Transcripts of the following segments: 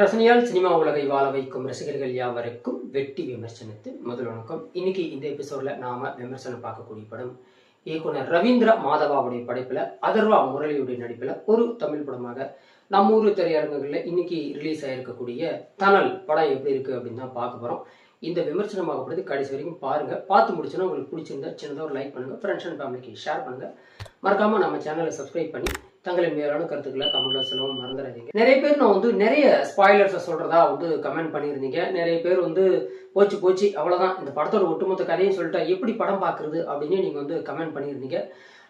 ரசனையால் cinema உலகை வாழ வைக்கும் ரசிகர்கள் யாவருக்கும் வெட்டி விமர்சனத்தின் முதல் வணக்கம். இன்னைக்கு இந்த எபிசோட்ல நாம விமர்சனம் பார்க்கக்கூடிய படம் இயக்குனர் ரவீந்திர மாதவாவுடைய படைப்புல அதர்வா முரளியுடைய நடிப்புல ஒரு தமிழ் படமாக நம்ம ஊர் திரையரங்குகள்ல இன்னைக்கு ரிலீஸ் ஆயிருக்கக்கூடிய தனல் படம் எப்படி இருக்கு அப்படின்னு தான் பார்க்க போறோம். இந்த விமர்சனமாகப்படுது கடைசி வரைக்கும் பாருங்க. பார்த்து முடிச்சுன்னா உங்களுக்கு பிடிச்சிருந்தா சின்னதாக ஒரு லைக் பண்ணுங்க, ஃப்ரெண்ட்ஸ் அண்ட் ஃபேமிலிக்கு ஷேர் பண்ணுங்க. மறக்காம நம்ம சேனலை சப்ஸ்கிரைப் பண்ணி தங்களின் மேலான கருத்துக்களை கமெண்ட்ல சொல்லவும் மறந்துடாதீங்க. நிறைய பேர் நான் நிறைய ஸ்பாய்லர்ஸை சொல்றதா கமெண்ட் பண்ணியிருந்தீங்க. நிறைய பேர் போச்சு அவ்வளவுதான் இந்த படத்தோட ஒட்டுமொத்த கதையும் சொல்லிட்டா எப்படி படம் பார்க்கறது அப்படின்னு நீங்க கமெண்ட் பண்ணியிருந்தீங்க.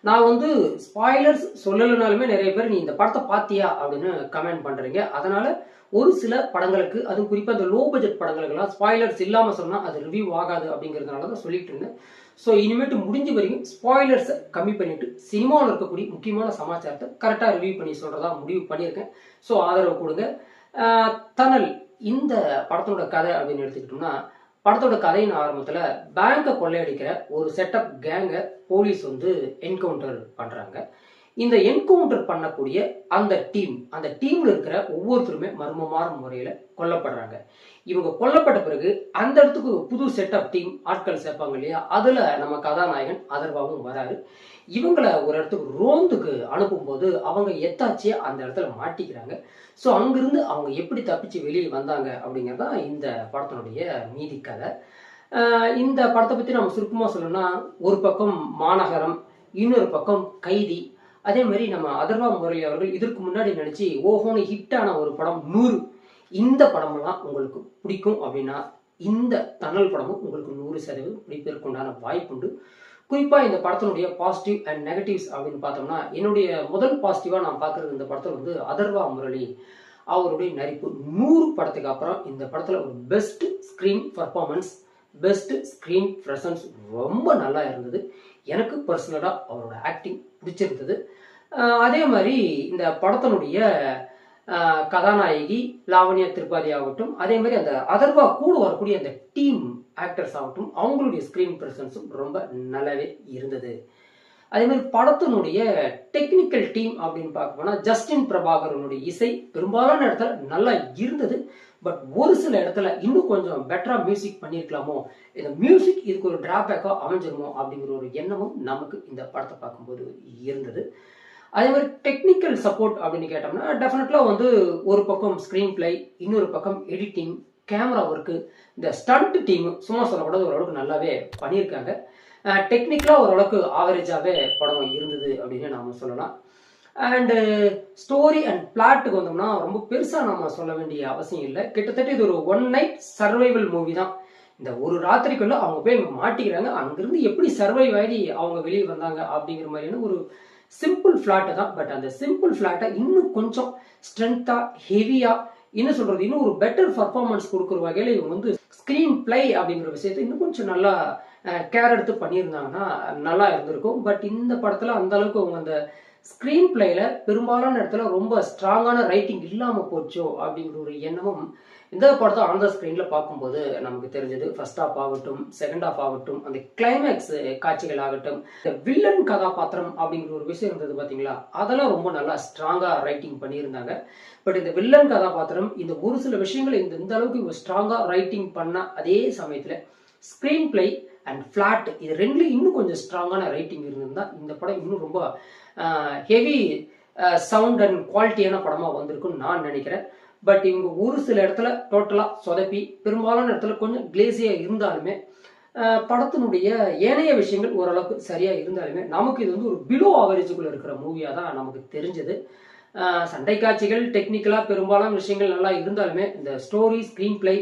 நான் ஸ்பாய்லர்ஸ் சொல்லலைனாலுமே நிறைய பேர் நீ இந்த படத்தை பார்த்தியா அப்படின்னு கமெண்ட் பண்றீங்க. அதனால ஒரு சில படங்களுக்கு, அதுவும் குறிப்பா இந்த லோ பட்ஜெட் படங்களுக்கெல்லாம் ஸ்பாய்லர்ஸ் இல்லாம சொன்னா அது ரிவ்யூ ஆகாது அப்படிங்கிறதுனால தான் சொல்லிட்டு இருந்தேன். ஸோ இனிமேட்டு முடிஞ்ச வரைக்கும் ஸ்பாய்லர்ஸை கம்மி பண்ணிட்டு சினிமாவில் இருக்கக்கூடிய முக்கியமான சமாச்சாரத்தை கரெக்டாக ரிவ்யூ பண்ணி சொல்றதா முடிவு பண்ணியிருக்கேன். ஸோ ஆதரவு கொடுங்க. தனல் இந்த படத்தோட கதை அப்படின்னு எடுத்துக்கிட்டோம்னா, படத்தோட கதையின் ஆரம்பத்தில் பேங்கை கொள்ளையடிக்கிற ஒரு செட்டப் கேங்கை போலீஸ் என்கவுண்டர் பண்றாங்க. இந்த என்கவுண்டர் பண்ணக்கூடிய அந்த டீம்ல இருக்கிற ஒவ்வொருத்தருமே மர்மமான முறையில கொல்லப்படுறாங்க. இவங்க கொல்லப்பட்ட பிறகு அந்த இடத்துக்கு புது செட்டப் டீம் ஆட்கள் சேர்ப்பாங்க இல்லையா, அதுல நம்ம கதாநாயகன் அதர்வாவும் வராரு. இவங்களை ஒரு இடத்துக்கு ரோந்துக்கு அனுப்பும் போது அவங்க எத்தாச்சியா அந்த இடத்துல மாட்டிக்கிறாங்க. ஸோ அங்கிருந்து அவங்க எப்படி தப்பிச்சு வெளியே வந்தாங்க அப்படிங்கறதான் இந்த படத்தினுடைய மீதி கதை. இந்த படத்தை பத்தி நம்ம சுருக்கமா சொல்லணும்னா, ஒரு பக்கம் மாநகரம், இன்னொரு பக்கம் கைதி. அதே மாதிரி நம்ம அதர்வா முரளி அவர்கள் இதற்கு முன்னாடி நினைச்சு ஓஹோன்னு ஹிட்டான ஒரு படம் 100. இந்த படமெல்லாம் உங்களுக்கு பிடிக்கும் அப்படின்னா இந்த தனல் படமும் உங்களுக்கு 100% பிடிப்பதற்குண்டான வாய்ப்புண்டு. குறிப்பா இந்த படத்தினுடைய பாசிட்டிவ் அண்ட் நெகட்டிவ்ஸ் அப்படின்னு பார்த்தோம்னா, என்னுடைய முதல் பாசிட்டிவா நான் பார்க்கறது இந்த படத்துல அதர்வா முரளி அவருடைய நடிப்பு 100 படத்துக்கு அப்புறம் இந்த படத்துல ஒரு best screen performance, best screen presence ரொம்ப நல்லா இருந்தது. எனக்கு பர்சனலா அவரோட ஆக்டிங் பிடிச்சிருந்தது. அதே மாதிரி இந்த படத்தினுடைய கதாநாயகி லாவண்யா திரிபாதி ஆகட்டும், அதே மாதிரி அந்த அதர்வா கூட வரக்கூடிய அந்த டீம் ஆக்டர்ஸ் ஆகட்டும், அவங்களுடைய ஸ்கிரீன் பிரசன்ஸும் ரொம்ப நல்லாவே இருந்தது. அதே மாதிரி படத்தினுடைய டெக்னிக்கல் டீம் அப்படின்னு பார்க்க போனா, ஜஸ்டின் பிரபாகரனுடைய இசை பெரும்பாலான இடத்துல நல்லா இருந்தது. பட் ஒரு சில இடத்துல இன்னும் கொஞ்சம் பெட்டரா மியூசிக் பண்ணியிருக்கலாமோ, இந்த மியூசிக் இதுக்கு ஒரு டிராபேக்கா அமைஞ்சிருமோ அப்படிங்கிற ஒரு எண்ணமும் நமக்கு இந்த படத்தை பார்க்கும்போது இருந்தது. அதே மாதிரி டெக்னிக்கல் சப்போர்ட் அப்படின்னு கேட்டோம்னா, டெஃபினெட்லா ஒரு பக்கம் ஸ்கிரீன் பிளே, இன்னொரு பக்கம் எடிட்டிங், கேமரா ஒர்க்கு, இந்த ஸ்டண்ட் டீம் சும்மா சொல்லக்கூடாது ஓரளவுக்கு நல்லாவே பண்ணியிருக்காங்க. டெக்னிக்கலா ஓரளவுக்கு ஆவரேஜாவே படம் இருந்தது அப்படின்னு நாம சொல்லலாம். அண்ட் ஸ்டோரி அண்ட் பிளாட்டுக்கு வந்தோம்னா ரொம்ப பெருசா நம்ம சொல்ல வேண்டிய அவசியம் இல்லை. கிட்டத்தட்ட இது ஒரு ஒன் நைட் சர்வைவல் மூவி தான். இந்த ஒரு ராத்திரிக்குள்ள அவங்க போய் அங்க மாட்டிக்கிறாங்க, அங்கிருந்து எப்படி சர்வைவ் ஆகி அவங்க வெளியே வந்தாங்க அப்படிங்கிற மாதிரியான ஒரு சிம்பிள் பிளாட் தான். பட் அந்த சிம்பிள் பிளாட்டை இன்னும் கொஞ்சம் ஸ்ட்ரென்த்தா, ஹெவியா, என்ன சொல்றது, இன்னும் ஒரு பெட்டர் பர்ஃபார்மன்ஸ் கொடுக்குற வகையில இவங்க ஸ்கிரீன் பிளே அப்படிங்கிற விஷயத்தை இன்னும் கொஞ்சம் நல்லா கேர் எடுத்து பண்ணியிருந்தாங்கன்னா நல்லா இருந்திருக்கும். பட் இந்த படத்துல அந்த அளவுக்கு அவங்க அந்த ஸ்கிரீன் பிளேல பெரும்பாலான இடத்துல ரொம்ப ஸ்ட்ராங்கான ரைட்டிங் இல்லாம போச்சோ அப்படிங்கிற ஒரு எண்ணமும் இந்த படத்தை ஆன் த ஸ்கிரீன்ல பார்க்கும்போது நமக்கு தெரிஞ்சது. ஃபர்ஸ்ட் ஹாஃப் ஆகட்டும், செகண்ட் ஹாஃப் ஆகட்டும், அந்த கிளைமேக்ஸ் காட்சிகள் ஆகட்டும், இந்த வில்லன் கதாபாத்திரம் அப்படிங்கிற ஒரு விஷயம் இருந்தது பாத்தீங்களா, அதெல்லாம் ரொம்ப நல்லா ஸ்ட்ராங்கா ரைட்டிங் பண்ணியிருந்தாங்க. பட் இந்த வில்லன் கதாபாத்திரம் இந்த ஒரு சில விஷயங்களை இந்த அளவுக்கு ஸ்ட்ராங்கா ரைட்டிங் பண்ண அதே சமயத்துல ஸ்கிரீன் பிளே அண்ட் பிளாட் இது ரெண்டுலையும் இன்னும் கொஞ்சம் ஸ்ட்ராங்கான ரைட்டிங் இருந்திருந்தா இந்த படம் இன்னும் ரொம்ப ஹெவி சவுண்ட் அண்ட் குவாலிட்டியான படமா வந்திருக்குன்னு நான் நினைக்கிறேன். பட் இவங்க ஒரு சில இடத்துல டோட்டலா சொதப்பி, பெரும்பாலான இடத்துல கொஞ்சம் கிளேசியா இருந்தாலுமே, படத்தினுடைய ஏனைய விஷயங்கள் ஓரளவுக்கு சரியா இருந்தாலுமே நமக்கு இது ஒரு பிலோ ஆவரேஜுக்குள்ள இருக்கிற மூவியா தான் நமக்கு தெரிஞ்சது. சண்டை காட்சிகள் டெக்னிக்கலா பெரும்பாலான விஷயங்கள் நல்லா இருந்தாலுமே இந்த ஸ்டோரி, ஸ்கிரீன் பிளே,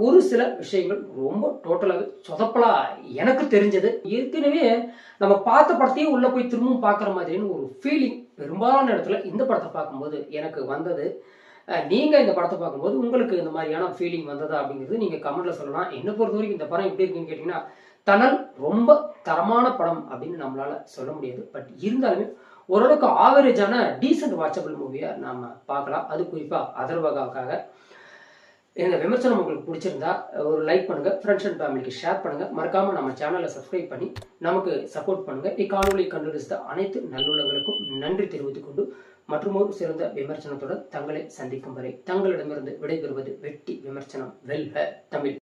ஒரு சில விஷயங்கள் ரொம்ப டோட்டலாக சொதப்பலா எனக்கு தெரிஞ்சது. ஏற்கனவே நம்ம பார்த்த படத்தையே உள்ள போய் திரும்பவும் பார்க்குற மாதிரின்னு ஒரு ஃபீலிங் பெரும்பாலான இடத்துல இந்த படத்தை பார்க்கும்போது எனக்கு வந்தது. நீங்க இந்த படத்தை பார்க்கும்போது உங்களுக்கு இந்த மாதிரியான ஃபீலிங் வந்ததா அப்படிங்கிறது நீங்க கமெண்ட்ல சொல்லலாம். என்ன பொறுத்த வரைக்கும் இந்த படம் எப்படி இருக்குன்னு கேட்டீங்கன்னா, தனல் ரொம்ப தரமான படம் அப்படின்னு நம்மளால சொல்ல முடியாது. பட் இருந்தாலுமே ஓரளவுக்கு ஆவரேஜான டீசென்ட் வாட்சபிள் மூவியா நாம பார்க்கலாம். அது குறிப்பா அதர்வகாவுக்காக. இந்த விமர்சனம் உங்களுக்கு பிடிச்சிருந்தா ஒரு லைக் பண்ணுங்க, ஃப்ரெண்ட்ஸ் அண்ட் ஃபேமிலிக்கு ஷேர் பண்ணுங்க. மறக்காம நம்ம சேனலை சப்ஸ்கிரைப் பண்ணி நமக்கு சப்போர்ட் பண்ணுங்க. இக்காணொலியை கண்டுபிடித்த அனைத்து நல்லுள்ளங்களுக்கும் நன்றி தெரிவித்துக் கொண்டு மற்றுமொரு சிறந்த விமர்சனத்துடன் தங்களை சந்திக்கும் வரை தங்களிடமிருந்து விடைபெறுவது வெட்டி விமர்சனம். வெல்க தமிழ்.